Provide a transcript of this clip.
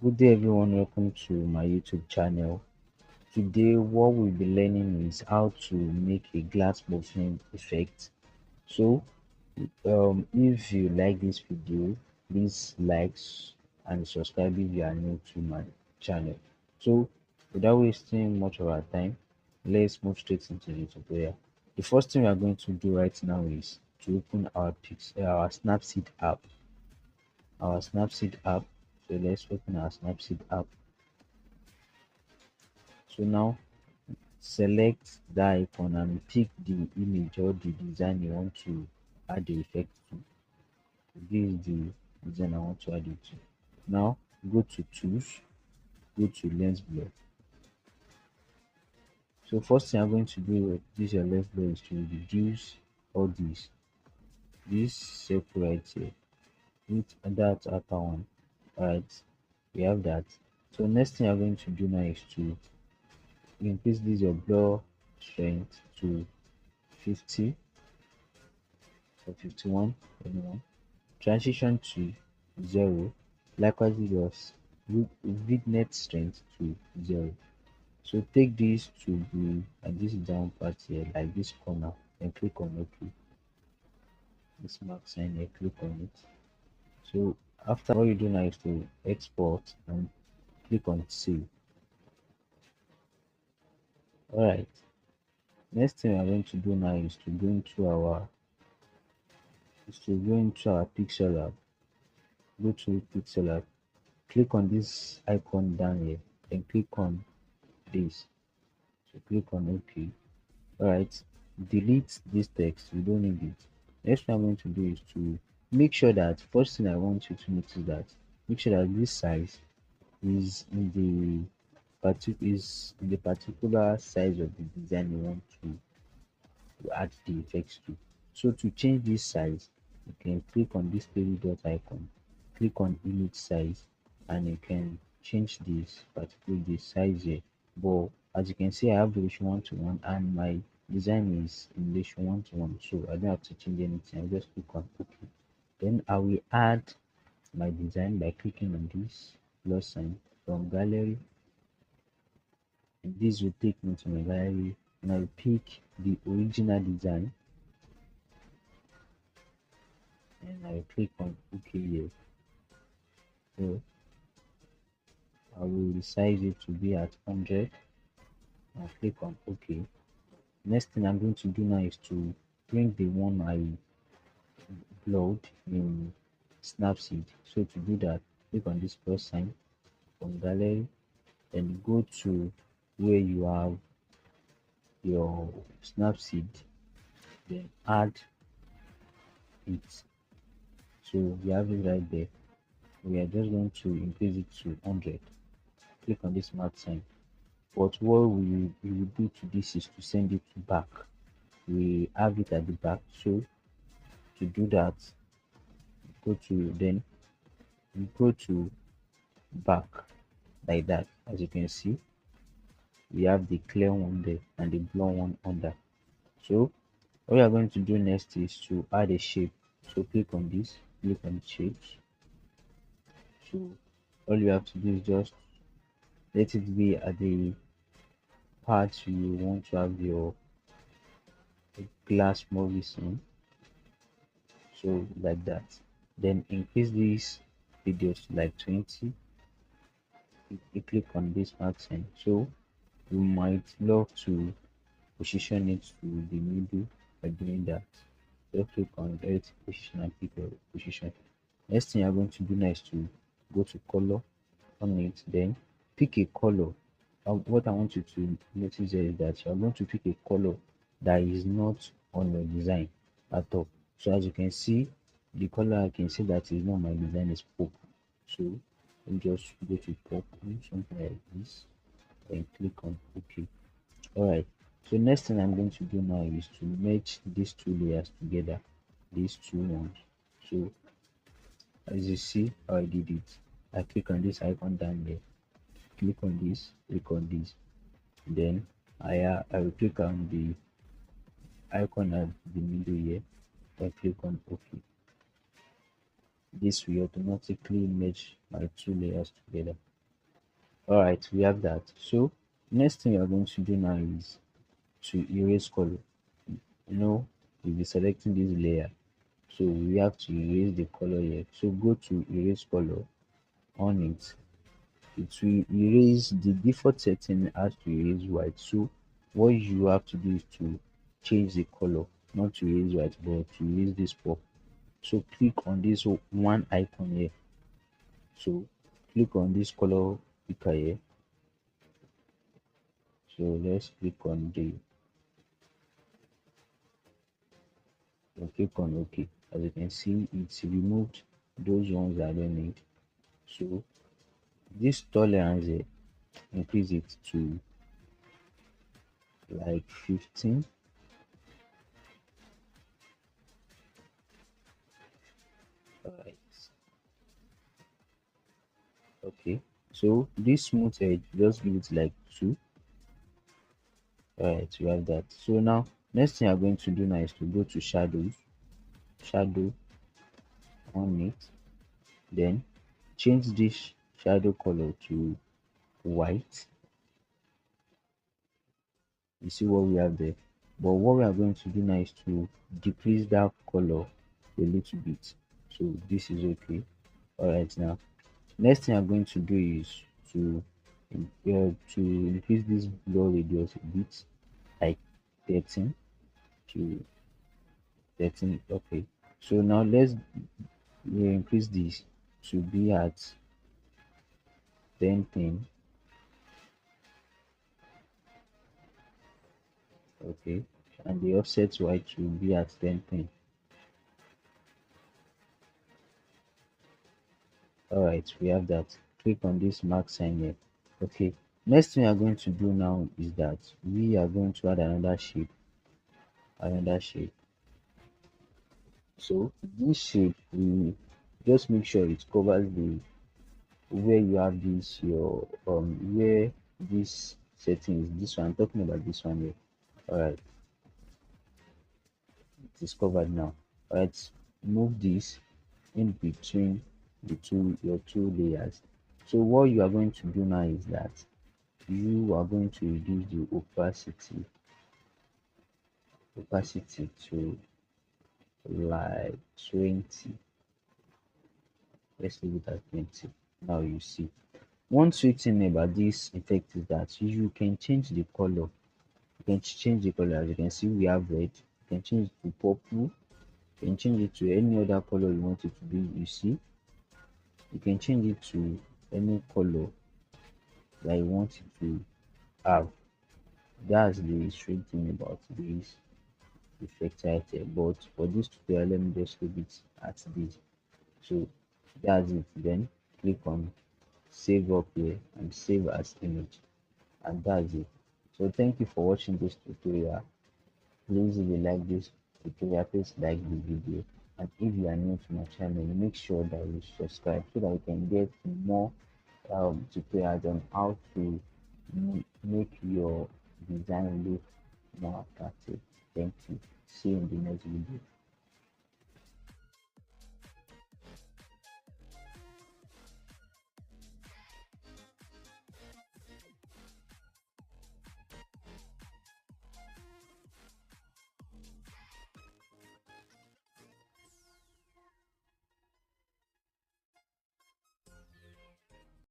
Good day everyone, welcome to my YouTube channel. Today what we'll be learning is how to make a glass muffin effect. So if you like this video, please like and subscribe if you are new to my channel. So without wasting much of our time, let's move straight into the tutorial. The first thing we are going to do right now is to open our Snapseed app. So let's open our Snapseed app. So now select that icon and pick the image or the design you want to add the effect to. This is the design I want to add it to. Now go to tools, go to lens blur. So first thing I'm going to do with this your lens blur is to reduce all this circle right here with that upper one. Alright, we have that. So next thing I'm going to do now is to increase this your blur strength to 50 or 51, anyone. Transition to 0. Likewise with your vignette strength to 0. So take this to be at this down part here, like this corner, and click on OK. This mark sign here, click on it. So after, what you do now is to export and click on save. Alright. Next thing we're going to do now is to go into our Pixellab. Go to Pixellab. Click on this icon down here, and click on this. So click on OK. Alright, delete this text, we don't need it. Next thing I'm going to do is to make sure that, first thing I want you to notice that, make sure that this size is in the particular size of the design you want to add the effects to. So to change this size, you can click on this three dot icon, click on image size, and you can change this particular the size here. But as you can see, I have the ratio 1:1 and my design is in ratio 1:1, so I don't have to change anything. I just click on OK. Then I will add my design by clicking on this plus sign from gallery, and this will take me to my gallery, and I will pick the original design, and I will click on OK here. So I will resize it to be at 100 and click on OK. Next thing I'm going to do now is to bring the one I upload in Snapseed. So to do that, click on this plus sign from gallery and go to where you have your Snapseed, then add it. So we have it right there. We are just going to increase it to 100. Click on this mark sign. But what we will do to this is to send it back. We have it at the back. So to do that, go to back like that. As you can see, we have the clear one there and the blue one under. So what we are going to do next is to add a shape. So click on this, click on shapes. So all you have to do is just let it be at the part you want to have your glass Morphism. So like that. Then increase this videos to like 20. You click on this accent. So you might love to position it to the middle by doing that. Just click on edit position and pick your position. Next thing you're going to do now is to go to color on it, then pick a color. What I want you to notice here is that you're going to pick a color that is not on your design at all. So as you can see, the color I can see that is not my design is purple. So you just go to purple, something like this, and click on OK. Alright, so next thing I'm going to do now is to merge these two layers together, these two ones. So as you see how I did it, I click on this icon down there, click on this, then I will click on the icon at the middle here and click on OK. This will automatically merge my two layers together. All right, we have that. So next thing we are going to do now is to erase color. You know, we'll be selecting this layer, so we have to erase the color here. So go to erase color. On it, it will erase the default setting has to erase white. So what you have to do is to change the color, not to erase white but to erase this purple. So click on this one icon here. So click on this color picker here. So let's click on the click on OK. As you can see, it's removed those ones I don't need. So this tolerance here, increase it to like 15. Alright. Okay. So this smooth edge, just give it like 2. Alright, we have that. So now next thing I'm going to do now is to go to shadows, shadow on it, then change this shadow color to white. You see what we have there. But what we are going to do now is to decrease that color a little bit. So this is okay. Alright, now next thing I'm going to do is to increase this blur radius a bit, like 13 to 13. Okay, so now let's increase this to be at 10 pin. Okay, and the offset white should be at 10 pin. All right, we have that. Click on this mark sign here. Okay, next thing we are going to do now is that we are going to add another shape. So this shape, we just make sure it covers the where you have this your where this setting is. This one I'm talking about, this one here. All right, it is covered now. All right, move this in between the two your two layers. So what you are going to do now is that you are going to reduce the opacity to like 20. Let's leave it at 20. Now you see. One sweet thing about this effect is that you can change the color. You can change the color. As you can see, we have red. You can change it to purple. You can change it to any other color you want it to be. You see, you can change it to any color that you want it to have. That's the strange thing about this effect right here. But for this tutorial, let me just leave it at this. So that's it. Then click on save up here and save as image, and that's it. So thank you for watching this tutorial. Please, if you like this tutorial, please like the video, and if you are new to my channel, make sure that you subscribe so that you can get more tutorials on how to make your design look more attractive. Thank you. See you in the next video.